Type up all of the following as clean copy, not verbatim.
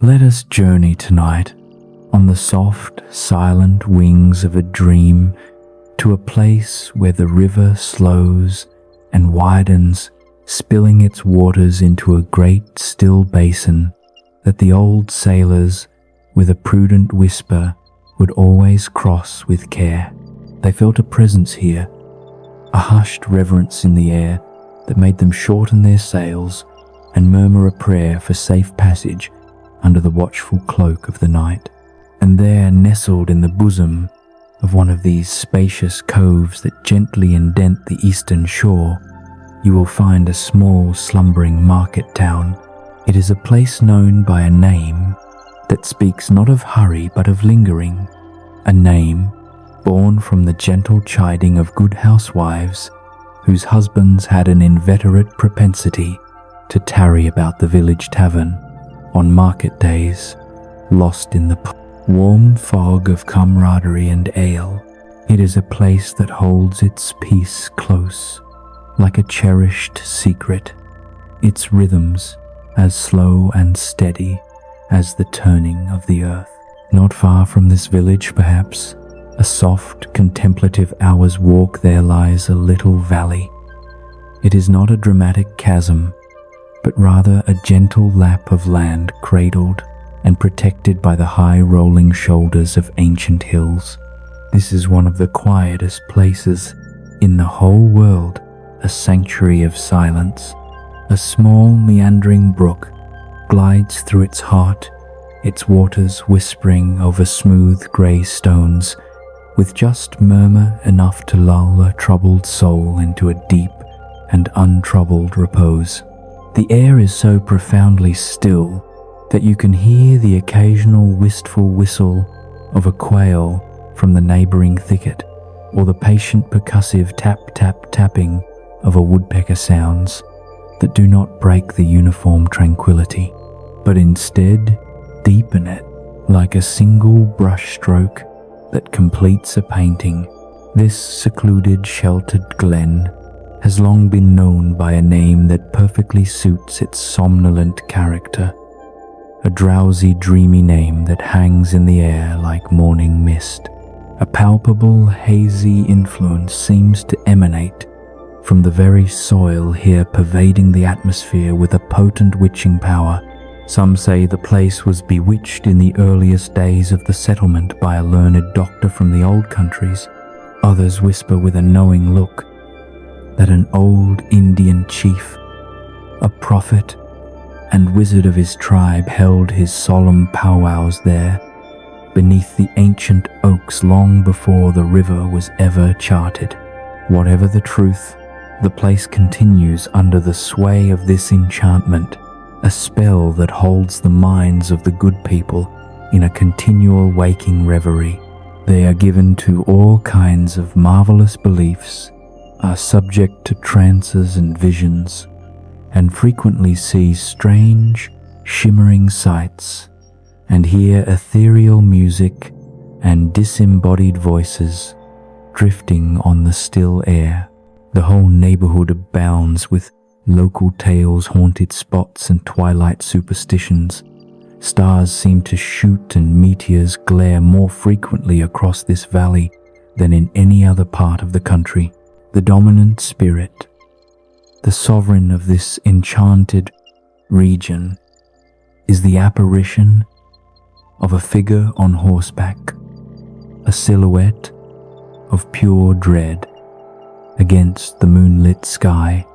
Let us journey tonight on the soft, silent wings of a dream to a place where the river slows and widens, spilling its waters into a great still basin that the old sailors, with a prudent whisper, would always cross with care. They felt a presence here, a hushed reverence in the air that made them shorten their sails and murmur a prayer for safe passage under the watchful cloak of the night. And there, nestled in the bosom of one of these spacious coves that gently indent the eastern shore, you will find a small slumbering market town. It is a place known by a name that speaks not of hurry but of lingering, a name born from the gentle chiding of good housewives whose husbands had an inveterate propensity to tarry about the village tavern on market days, lost in the warm fog of camaraderie and ale. It is a place that holds its peace close, like a cherished secret, its rhythms as slow and steady as the turning of the earth. Not far from this village, perhaps, a soft, contemplative hour's walk, there lies a little valley. It is not a dramatic chasm, but rather a gentle lap of land cradled and protected by the high rolling shoulders of ancient hills. This is one of the quietest places in the whole world, a sanctuary of silence. A small meandering brook glides through its heart, its waters whispering over smooth grey stones, with just murmur enough to lull a troubled soul into a deep and untroubled repose. The air is so profoundly still that you can hear the occasional wistful whistle of a quail from the neighbouring thicket, or the patient percussive tap-tap-tapping of a woodpecker sounds that do not break the uniform tranquility, but instead deepen it like a single brush stroke that completes a painting. This secluded, sheltered glen has long been known by a name that perfectly suits its somnolent character, a drowsy, dreamy name that hangs in the air like morning mist. A palpable, hazy influence seems to emanate from the very soil here, pervading the atmosphere with a potent witching power. Some say the place was bewitched in the earliest days of the settlement by a learned doctor from the old countries. Others whisper with a knowing look that an old Indian chief, a prophet and wizard of his tribe, held his solemn powwows there, beneath the ancient oaks, long before the river was ever charted. Whatever the truth, the place continues under the sway of this enchantment, a spell that holds the minds of the good people in a continual waking reverie. They are given to all kinds of marvelous beliefs, are subject to trances and visions, and frequently see strange, shimmering sights, and hear ethereal music and disembodied voices drifting on the still air. The whole neighborhood abounds with local tales, haunted spots, and twilight superstitions. Stars seem to shoot and meteors glare more frequently across this valley than in any other part of the country. The dominant spirit, the sovereign of this enchanted region, is the apparition of a figure on horseback, a silhouette of pure dread against the moonlit sky,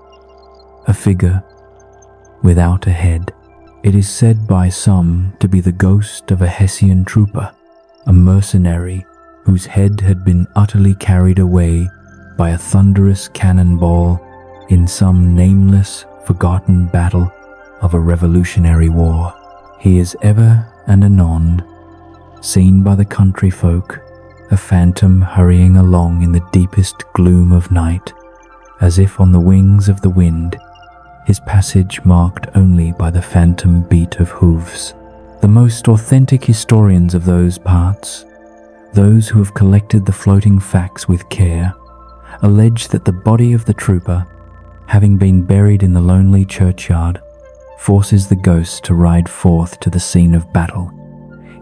a figure without a head. It is said by some to be the ghost of a Hessian trooper, a mercenary whose head had been utterly carried away by a thunderous cannonball in some nameless, forgotten battle of a revolutionary war. He is ever and anon seen by the country folk, a phantom hurrying along in the deepest gloom of night, as if on the wings of the wind, his passage marked only by the phantom beat of hooves. The most authentic historians of those parts, those who have collected the floating facts with care, allege that the body of the trooper, having been buried in the lonely churchyard, forces the ghost to ride forth to the scene of battle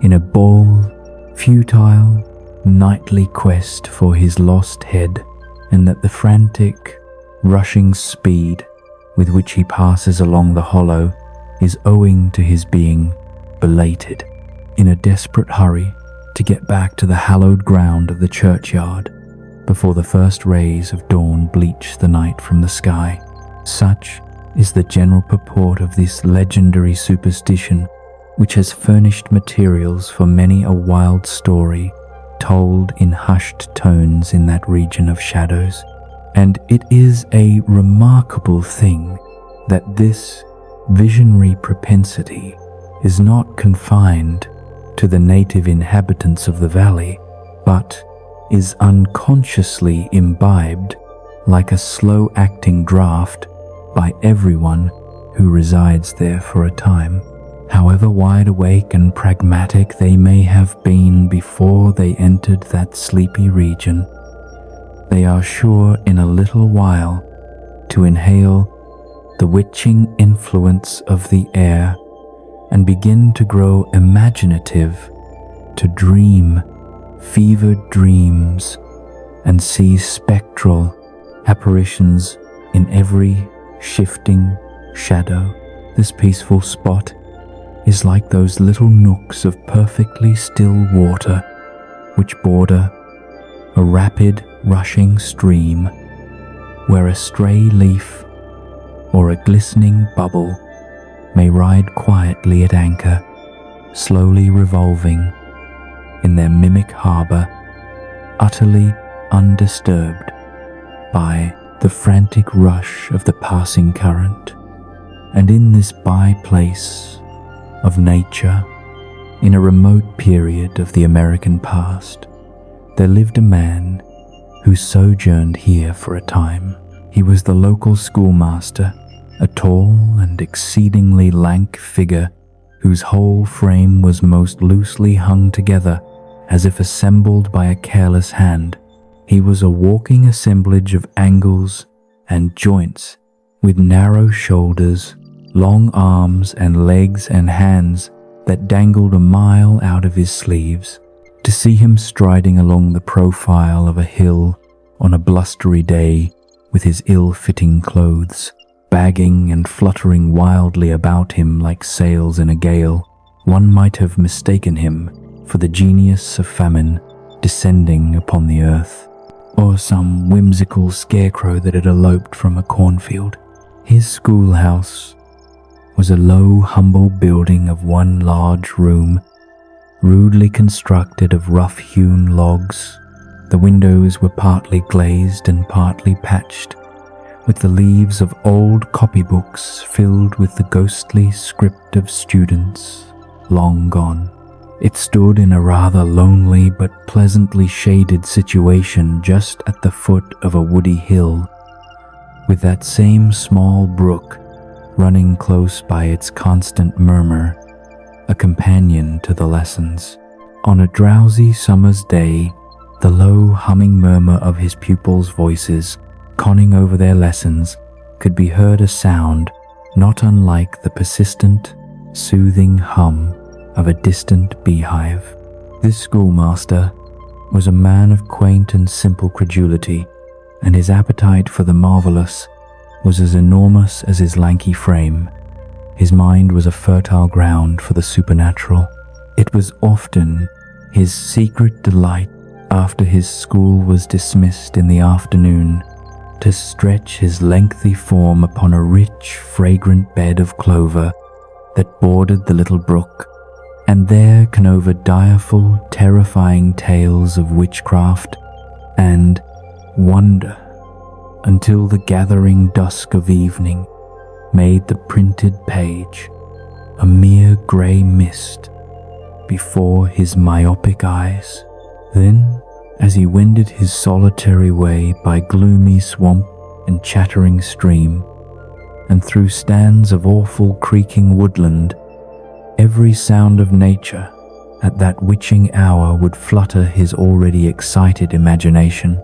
in a bold, futile, nightly quest for his lost head, and that the frantic, rushing speed with which he passes along the hollow is owing to his being belated, in a desperate hurry to get back to the hallowed ground of the churchyard before the first rays of dawn bleach the night from the sky. Such is the general purport of this legendary superstition, which has furnished materials for many a wild story told in hushed tones in that region of shadows. And it is a remarkable thing that this visionary propensity is not confined to the native inhabitants of the valley, but is unconsciously imbibed like a slow-acting draught by everyone who resides there for a time. However wide awake and pragmatic they may have been before they entered that sleepy region, they are sure in a little while to inhale the witching influence of the air and begin to grow imaginative, to dream fevered dreams and see spectral apparitions in every shifting shadow. This peaceful spot is like those little nooks of perfectly still water which border a rapid rushing stream, where a stray leaf or a glistening bubble may ride quietly at anchor, slowly revolving in their mimic harbor, utterly undisturbed by the frantic rush of the passing current. And in this by-place of nature, in a remote period of the American past, there lived a man who sojourned here for a time. He was the local schoolmaster, a tall and exceedingly lank figure whose whole frame was most loosely hung together as if assembled by a careless hand. He was a walking assemblage of angles and joints, with narrow shoulders, long arms and legs and hands that dangled a mile out of his sleeves. To see him striding along the profile of a hill on a blustery day with his ill-fitting clothes bagging and fluttering wildly about him like sails in a gale, one might have mistaken him for the genius of famine descending upon the earth, or some whimsical scarecrow that had eloped from a cornfield. His schoolhouse was a low, humble building of one large room, rudely constructed of rough-hewn logs. The windows were partly glazed and partly patched, with the leaves of old copybooks filled with the ghostly script of students long gone. It stood in a rather lonely but pleasantly shaded situation just at the foot of a woody hill, with that same small brook running close by its constant murmur, a companion to the lessons. On a drowsy summer's day, the low humming murmur of his pupils' voices, conning over their lessons, could be heard a sound not unlike the persistent, soothing hum of a distant beehive. This schoolmaster was a man of quaint and simple credulity, and his appetite for the marvelous was as enormous as his lanky frame. His mind was a fertile ground for the supernatural. It was often his secret delight, after his school was dismissed in the afternoon, to stretch his lengthy form upon a rich, fragrant bed of clover that bordered the little brook, and there can over direful, terrifying tales of witchcraft and wonder until the gathering dusk of evening made the printed page a mere grey mist before his myopic eyes. Then, as he wended his solitary way by gloomy swamp and chattering stream, and through stands of awful creaking woodland, every sound of nature at that witching hour would flutter his already excited imagination.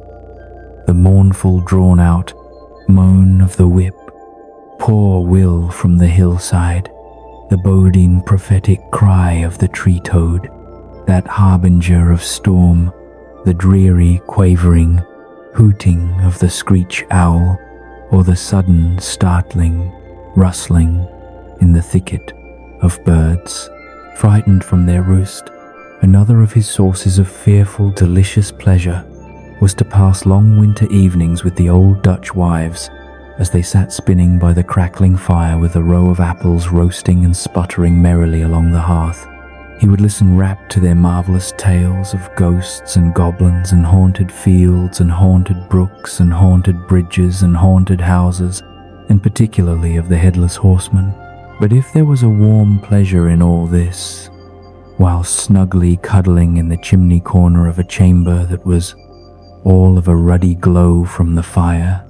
The mournful drawn-out moan of the whip, Poor Will from the hillside, the boding prophetic cry of the tree toad, that harbinger of storm, the dreary quavering hooting of the screech owl, or the sudden startling rustling in the thicket of birds frightened from their roost. Another of his sources of fearful, delicious pleasure was to pass long winter evenings with the old Dutch wives as they sat spinning by the crackling fire with a row of apples roasting and sputtering merrily along the hearth. He would listen rapt to their marvelous tales of ghosts and goblins and haunted fields and haunted brooks and haunted bridges and haunted houses, and particularly of the headless horseman. But if there was a warm pleasure in all this, while snugly cuddling in the chimney corner of a chamber that was all of a ruddy glow from the fire,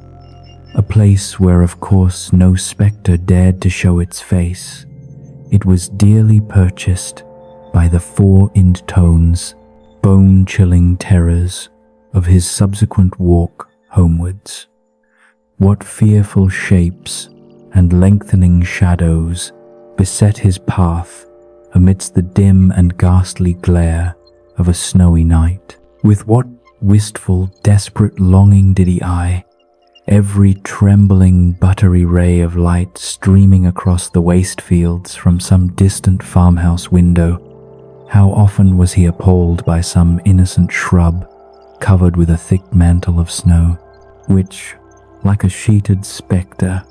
a place where of course no spectre dared to show its face, it was dearly purchased by the four-ined tones, bone-chilling terrors of his subsequent walk homewards. What fearful shapes and lengthening shadows beset his path amidst the dim and ghastly glare of a snowy night. With what wistful, desperate longing did he eye every trembling, buttery ray of light streaming across the waste fields from some distant farmhouse window. How often was he appalled by some innocent shrub covered with a thick mantle of snow, which, like a sheeted spectre,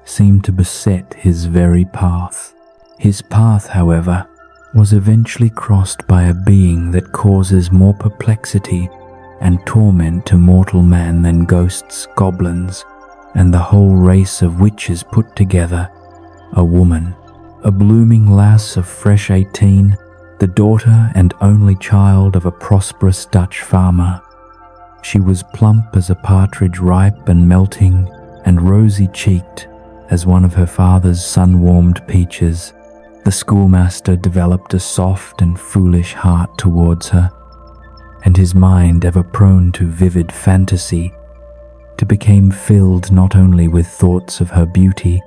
seemed to beset his very path. His path, however, was eventually crossed by a being that causes more perplexity and torment to mortal man than ghosts, goblins, and the whole race of witches put together. A woman, a blooming lass of fresh 18, the daughter and only child of a prosperous Dutch farmer. She was plump as a partridge ripe and melting, and rosy-cheeked as one of her father's sun-warmed peaches. The schoolmaster developed a soft and foolish heart towards her, and his mind, ever prone to vivid fantasy, became filled not only with thoughts of her beauty,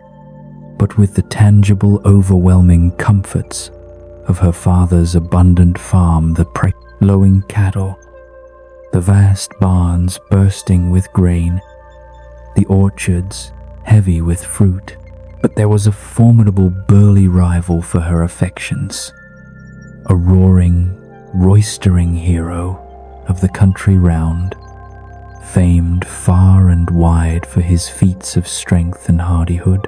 but with the tangible, overwhelming comforts of her father's abundant farm, the lowing cattle, the vast barns bursting with grain, the orchards heavy with fruit. But there was a formidable burly rival for her affections, a roaring, roistering hero of the country round, famed far and wide for his feats of strength and hardihood.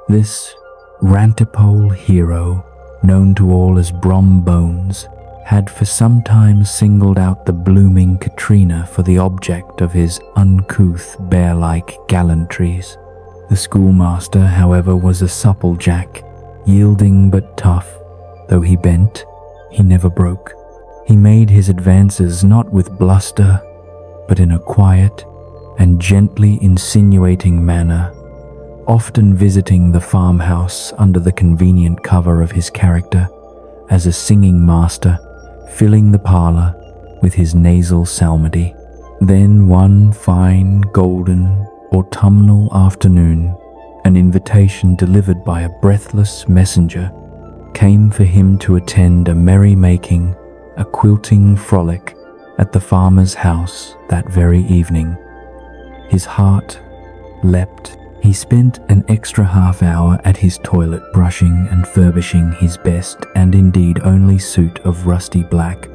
This rantipole hero, known to all as Brom Bones, had for some time singled out the blooming Katrina for the object of his uncouth, bear-like gallantries. The schoolmaster, however, was a supple jack, yielding but tough. Though he bent, he never broke. He made his advances not with bluster, but in a quiet and gently insinuating manner, often visiting the farmhouse under the convenient cover of his character as a singing master, filling the parlor with his nasal psalmody. Then one fine, golden, autumnal afternoon, an invitation delivered by a breathless messenger came for him to attend a merry-making, a quilting frolic at the farmer's house that very evening. His heart leapt. He spent an extra half hour at his toilet brushing and furbishing his best and indeed only suit of rusty black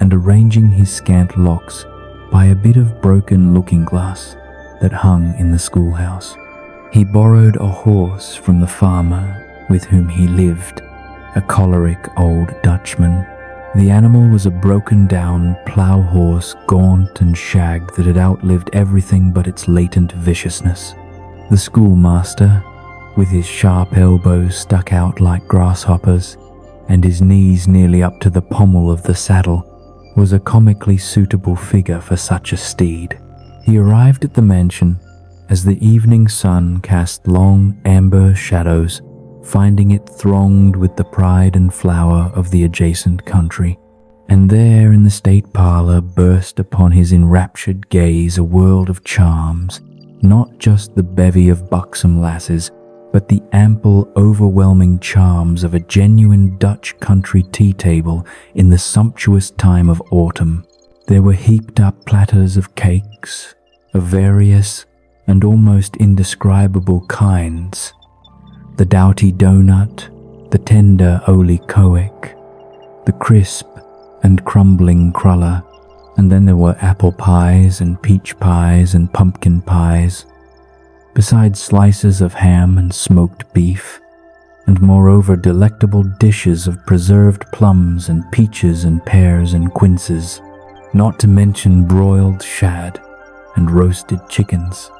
and arranging his scant locks by a bit of broken looking-glass that hung in the schoolhouse. He borrowed a horse from the farmer with whom he lived, a choleric old Dutchman. The animal was a broken-down plough horse, gaunt and shagged, that had outlived everything but its latent viciousness. The schoolmaster, with his sharp elbows stuck out like grasshoppers and his knees nearly up to the pommel of the saddle, was a comically suitable figure for such a steed. He arrived at the mansion as the evening sun cast long amber shadows, finding it thronged with the pride and flower of the adjacent country. And there in the state parlor burst upon his enraptured gaze a world of charms, not just the bevy of buxom lasses but the ample, overwhelming charms of a genuine Dutch country tea table in the sumptuous time of autumn. There were heaped up platters of cakes, of various and almost indescribable kinds. The doughty donut, the tender olykoek, the crisp and crumbling cruller, and then there were apple pies and peach pies and pumpkin pies, besides slices of ham and smoked beef, and moreover delectable dishes of preserved plums and peaches and pears and quinces, not to mention broiled shad and roasted chickens.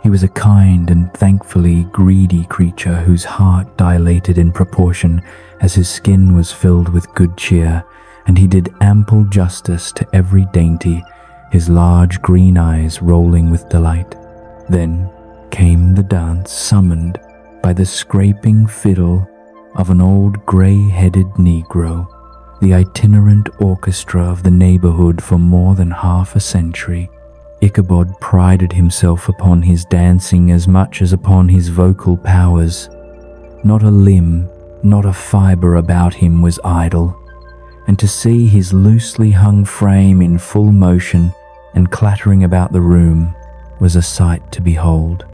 He was a kind and thankfully greedy creature whose heart dilated in proportion as his skin was filled with good cheer, and he did ample justice to every dainty, his large green eyes rolling with delight. Then came the dance summoned by the scraping fiddle of an old grey-headed Negro, the itinerant orchestra of the neighborhood for more than half a century. Ichabod prided himself upon his dancing as much as upon his vocal powers. Not a limb, not a fiber about him was idle, and to see his loosely hung frame in full motion and clattering about the room was a sight to behold.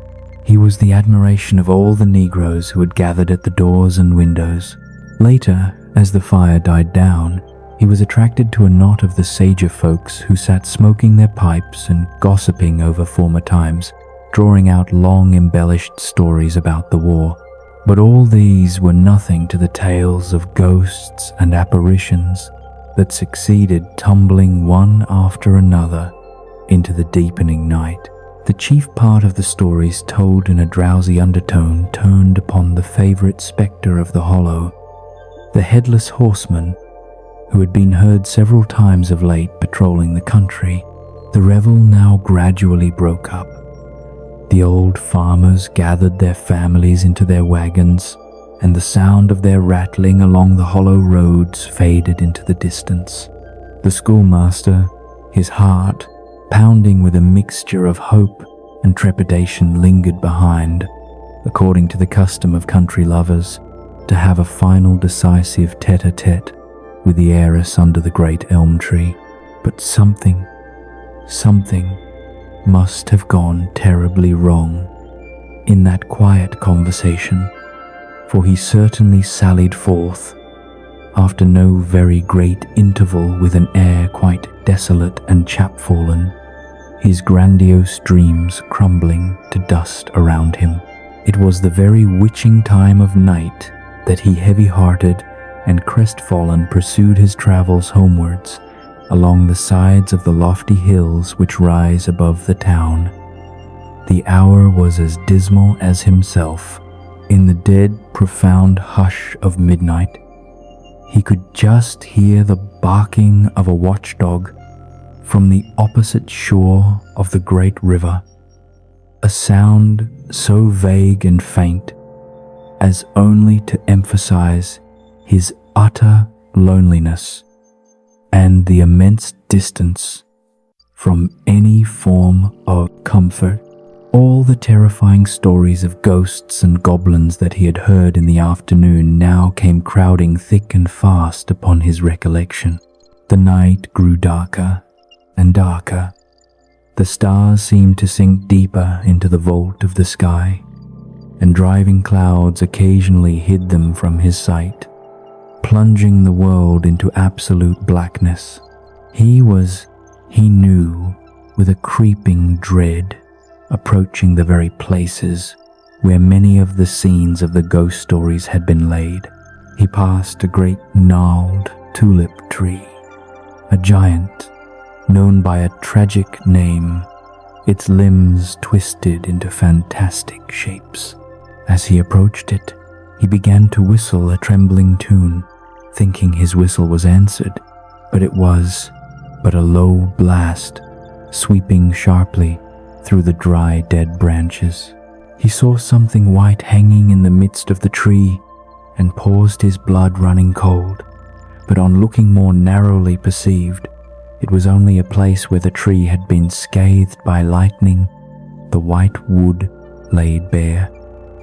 He was the admiration of all the Negroes who had gathered at the doors and windows. Later, as the fire died down, he was attracted to a knot of the sager folks who sat smoking their pipes and gossiping over former times, drawing out long embellished stories about the war. But all these were nothing to the tales of ghosts and apparitions that succeeded, tumbling one after another into the deepening night. The chief part of the stories, told in a drowsy undertone, turned upon the favorite spectre of the hollow, the headless horseman, who had been heard several times of late patrolling the country. The revel now gradually broke up. The old farmers gathered their families into their wagons, and the sound of their rattling along the hollow roads faded into the distance. The schoolmaster, his heart pounding with a mixture of hope and trepidation, lingered behind, according to the custom of country lovers, to have a final decisive tete-a-tete with the heiress under the great elm tree. But something must have gone terribly wrong in that quiet conversation, for he certainly sallied forth, after no very great interval, with an air quite desolate and chapfallen, his grandiose dreams crumbling to dust around him. It was the very witching time of night that he, heavy-hearted and crestfallen, pursued his travels homewards along the sides of the lofty hills which rise above the town. The hour was as dismal as himself. In the dead, profound hush of midnight, he could just hear the barking of a watchdog from the opposite shore of the great river, a sound so vague and faint as only to emphasize his utter loneliness and the immense distance from any form of comfort. All the terrifying stories of ghosts and goblins that he had heard in the afternoon now came crowding thick and fast upon his recollection. The night grew darker and darker. The stars seemed to sink deeper into the vault of the sky, and driving clouds occasionally hid them from his sight, plunging the world into absolute blackness. He knew, with a creeping dread, approaching the very places where many of the scenes of the ghost stories had been laid. He passed a great gnarled tulip tree, a giant known by a tragic name, its limbs twisted into fantastic shapes. As he approached it, he began to whistle a trembling tune, thinking his whistle was answered, but it was but a low blast, sweeping sharply through the dry, dead branches. He saw something white hanging in the midst of the tree, and paused, his blood running cold. But on looking more narrowly, perceived it was only a place where the tree had been scathed by lightning, the white wood laid bare.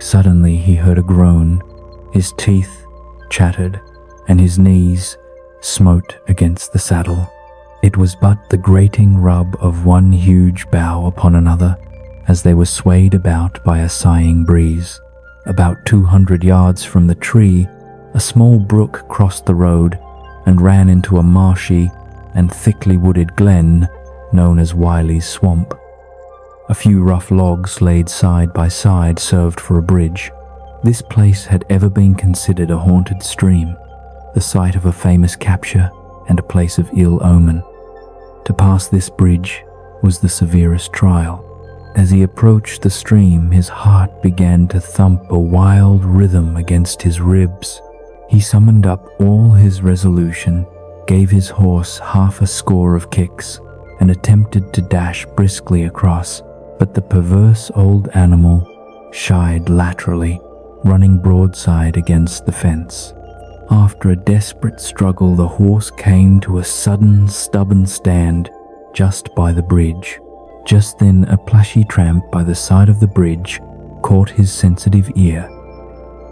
Suddenly he heard a groan, his teeth chattered, and his knees smote against the saddle. It was but the grating rub of one huge bough upon another as they were swayed about by a sighing breeze. About 200 yards from the tree, a small brook crossed the road and ran into a marshy and thickly wooded glen known as Wiley's Swamp. A few rough logs laid side by side served for a bridge. This place had ever been considered a haunted stream, the site of a famous capture and a place of ill omen. To pass this bridge was the severest trial. As he approached the stream, his heart began to thump a wild rhythm against his ribs. He summoned up all his resolution, gave his horse half a score of kicks, and attempted to dash briskly across, but the perverse old animal shied laterally, running broadside against the fence. After a desperate struggle, the horse came to a sudden, stubborn stand just by the bridge. Just then, a plashy tramp by the side of the bridge caught his sensitive ear.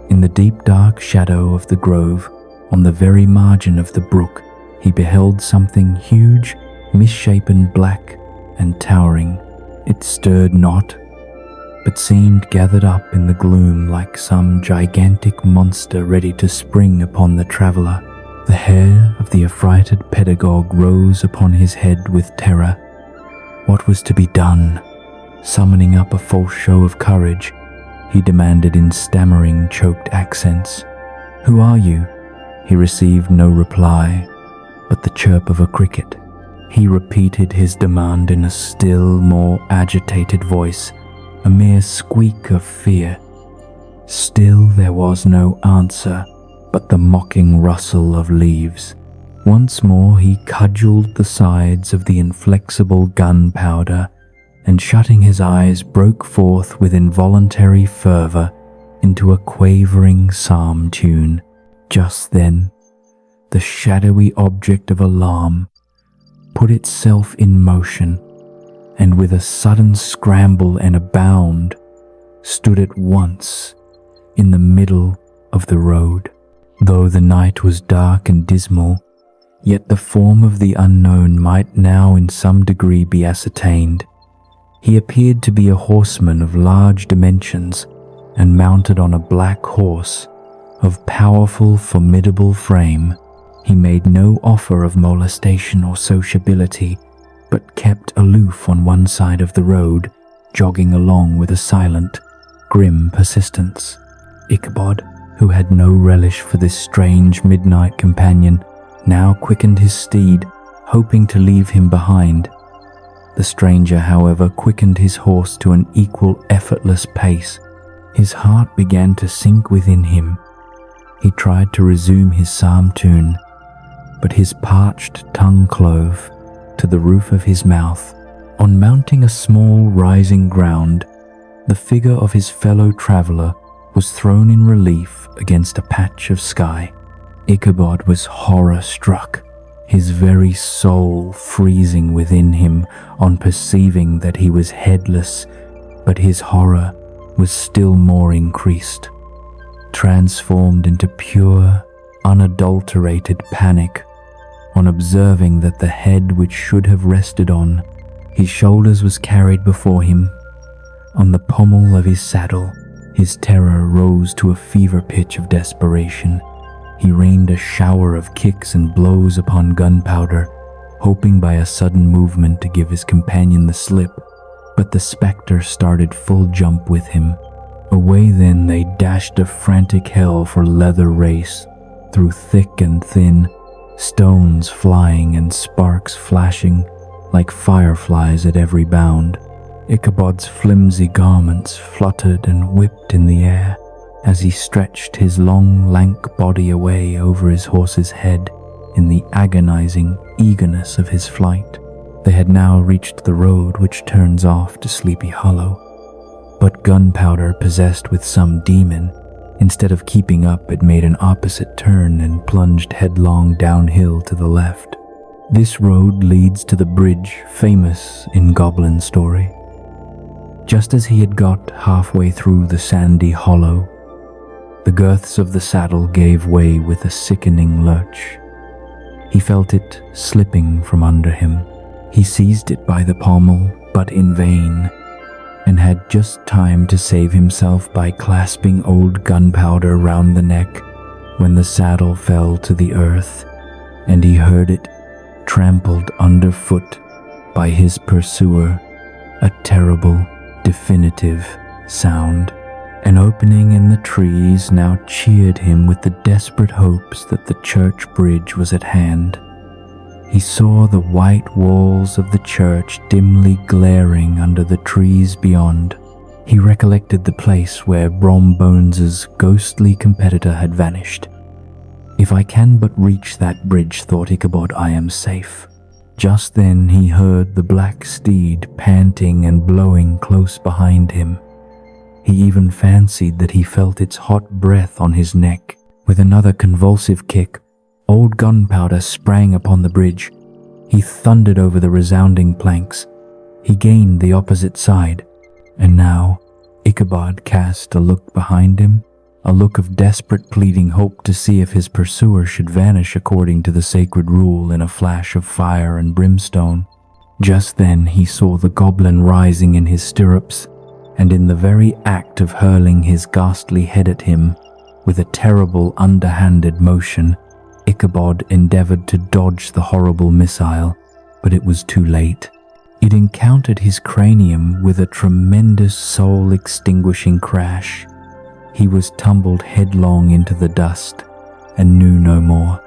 In the deep dark shadow of the grove, on the very margin of the brook, he beheld something huge, misshapen, black, and towering. It stirred not, but seemed gathered up in the gloom like some gigantic monster ready to spring upon the traveller. The hair of the affrighted pedagogue rose upon his head with terror. What was to be done? Summoning up a false show of courage, he demanded in stammering, choked accents, "Who are you?" He received no reply, but the chirp of a cricket. He repeated his demand in a still more agitated voice, a mere squeak of fear. Still there was no answer, but the mocking rustle of leaves. Once more he cudgelled the sides of the inflexible gunpowder, and shutting his eyes broke forth with involuntary fervour into a quavering psalm tune. Just then, the shadowy object of alarm put itself in motion, and with a sudden scramble and a bound, stood at once in the middle of the road. Though the night was dark and dismal, yet the form of the unknown might now in some degree be ascertained. He appeared to be a horseman of large dimensions, and mounted on a black horse of powerful, formidable frame. He made no offer of molestation or sociability, but kept aloof on one side of the road, jogging along with a silent, grim persistence. Ichabod, who had no relish for this strange midnight companion, now quickened his steed, hoping to leave him behind. The stranger, however, quickened his horse to an equal effortless pace. His heart began to sink within him. He tried to resume his psalm tune, but his parched tongue clove to the roof of his mouth. On mounting a small rising ground, the figure of his fellow traveller was thrown in relief against a patch of sky. Ichabod was horror-struck, his very soul freezing within him on perceiving that he was headless, but his horror was still more increased. Transformed into pure, unadulterated panic on observing that the head which should have rested on his shoulders was carried before him on the pommel of his saddle, his terror rose to a fever pitch of desperation. He rained a shower of kicks and blows upon gunpowder, hoping by a sudden movement to give his companion the slip, but the spectre started full jump with him. Away then they dashed a frantic hell for leather race, through thick and thin, stones flying and sparks flashing like fireflies at every bound. Ichabod's flimsy garments fluttered and whipped in the air as he stretched his long, lank body away over his horse's head in the agonizing eagerness of his flight. They had now reached the road which turns off to Sleepy Hollow, but gunpowder, possessed with some demon, instead of keeping up, it made an opposite turn and plunged headlong downhill to the left. This road leads to the bridge famous in goblin story. Just as he had got halfway through the sandy hollow, the girths of the saddle gave way with a sickening lurch. He felt it slipping from under him. He seized it by the pommel, but in vain, and had just time to save himself by clasping old gunpowder round the neck when the saddle fell to the earth, and he heard it trampled underfoot by his pursuer, a terrible, definitive sound. An opening in the trees now cheered him with the desperate hopes that the church bridge was at hand. He saw the white walls of the church dimly glaring under the trees beyond. He recollected the place where Brom Bones's ghostly competitor had vanished. If I can but reach that bridge, thought Ichabod, I am safe. Just then he heard the black steed panting and blowing close behind him. He even fancied that he felt its hot breath on his neck. With another convulsive kick, old gunpowder sprang upon the bridge. He thundered over the resounding planks. He gained the opposite side, and now Ichabod cast a look behind him, a look of desperate pleading hope to see if his pursuer should vanish according to the sacred rule in a flash of fire and brimstone. Just then he saw the goblin rising in his stirrups, and in the very act of hurling his ghastly head at him, with a terrible underhanded motion, Ichabod endeavored to dodge the horrible missile, but it was too late. It encountered his cranium with a tremendous soul-extinguishing crash. He was tumbled headlong into the dust and knew no more.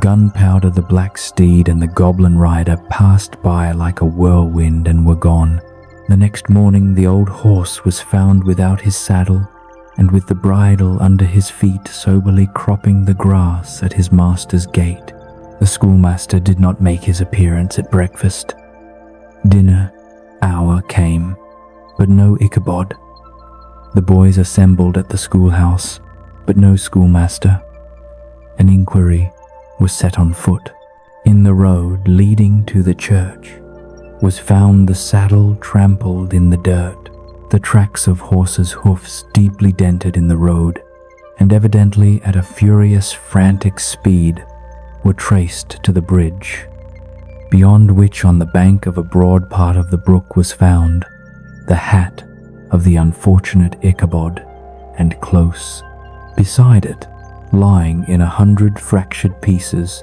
Gunpowder, the black steed, and the goblin rider passed by like a whirlwind and were gone. The next morning the old horse was found without his saddle and with the bridle under his feet, soberly cropping the grass at his master's gate. The schoolmaster did not make his appearance at breakfast. Dinner hour came, but no Ichabod. The boys assembled at the schoolhouse, but no schoolmaster. An inquiry was set on foot. In the road leading to the church was found the saddle trampled in the dirt, the tracks of horses' hoofs deeply dented in the road, and evidently at a furious, frantic speed, were traced to the bridge, beyond which on the bank of a broad part of the brook was found the hat of the unfortunate Ichabod, and close beside it, lying in 100 fractured pieces,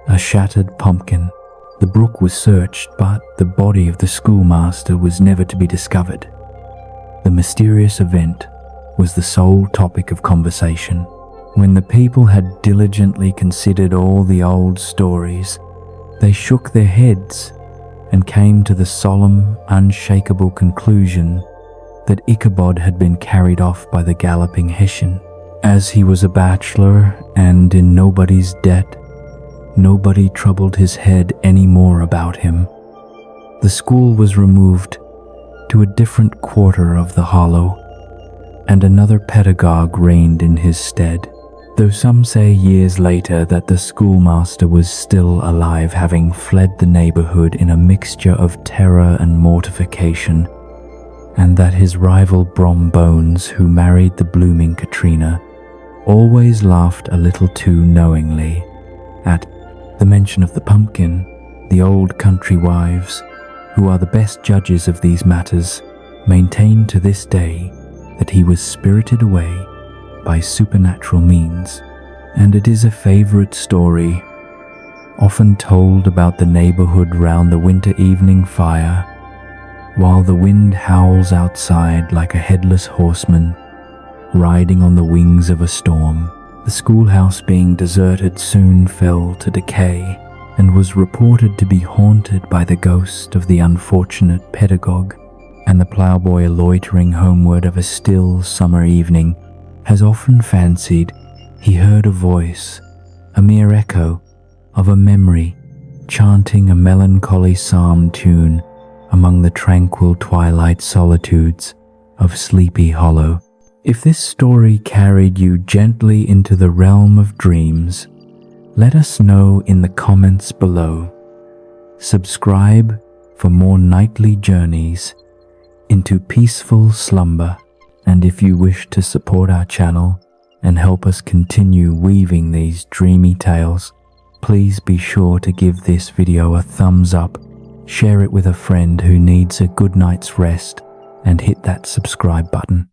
a shattered pumpkin. The brook was searched, but the body of the schoolmaster was never to be discovered. The mysterious event was the sole topic of conversation. When the people had diligently considered all the old stories, they shook their heads and came to the solemn, unshakable conclusion that Ichabod had been carried off by the galloping Hessian. As he was a bachelor and in nobody's debt, nobody troubled his head any more about him. The school was removed to a different quarter of the hollow, and another pedagogue reigned in his stead, though some say years later that the schoolmaster was still alive, having fled the neighborhood in a mixture of terror and mortification, and that his rival Brom Bones, who married the blooming Katrina, always laughed a little too knowingly at the mention of the pumpkin. The old country wives, who are the best judges of these matters, maintain to this day that he was spirited away by supernatural means, and it is a favorite story often told about the neighborhood round the winter evening fire, while the wind howls outside like a headless horseman riding on the wings of a storm. The schoolhouse, being deserted, soon fell to decay and was reported to be haunted by the ghost of the unfortunate pedagogue, and the ploughboy loitering homeward of a still summer evening has often fancied he heard a voice, a mere echo of a memory, chanting a melancholy psalm tune among the tranquil twilight solitudes of Sleepy Hollow. If this story carried you gently into the realm of dreams, let us know in the comments below. Subscribe for more nightly journeys into peaceful slumber. And if you wish to support our channel and help us continue weaving these dreamy tales, please be sure to give this video a thumbs up, share it with a friend who needs a good night's rest, and hit that subscribe button.